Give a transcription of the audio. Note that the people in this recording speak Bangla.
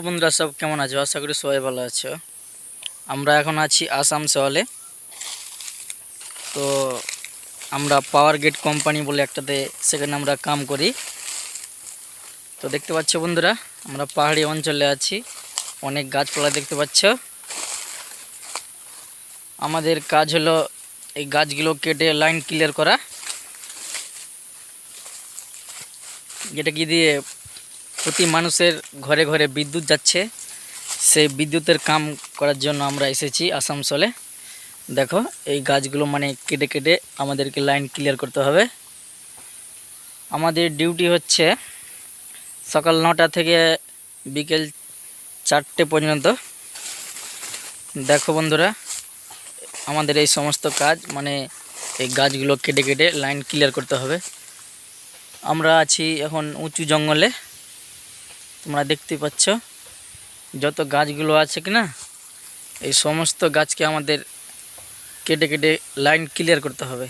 বন্ধুরা সব কেমন আছো? আশা করি সবাই ভালো আছো। আমরা এখন আছি আসানসোলে। তো আমরা পাওয়ার গেট কোম্পানি বলে একটাতে সেখানে আমরা কাম করি। তো দেখতে পাচ্ছ বন্ধুরা, আমরা পাহাড়ি অঞ্চলে আছি, অনেক গাছপালা দেখতে পাচ্ছ। আমাদের কাজ হলো এই গাছগুলো কেটে লাইন ক্লিয়ার করা, যেটা কি দিয়ে প্রতি মানুষের ঘরে ঘরে বিদ্যুৎ যাচ্ছে। সেই বিদ্যুতের কাম করার জন্য আমরা এসেছি আসানসোলে। দেখো এই গাছগুলো মানে কেটে কেটে আমাদেরকে লাইন ক্লিয়ার করতে হবে। আমাদের ডিউটি হচ্ছে সকাল 9টা থেকে বিকেল 4টে পর্যন্ত। দেখো বন্ধুরা, আমাদের এই সমস্ত কাজ মানে এই গাছগুলো কেটে কেটে লাইন ক্লিয়ার করতে হবে। আমরা আছি এখন উঁচু জঙ্গলে, তোমরা দেখতে পাচ্ছ যত গাছগুলো আছে কি না, এই সমস্ত গাছকে আমাদের কেটে কেটে লাইন ক্লিয়ার করতে হবে।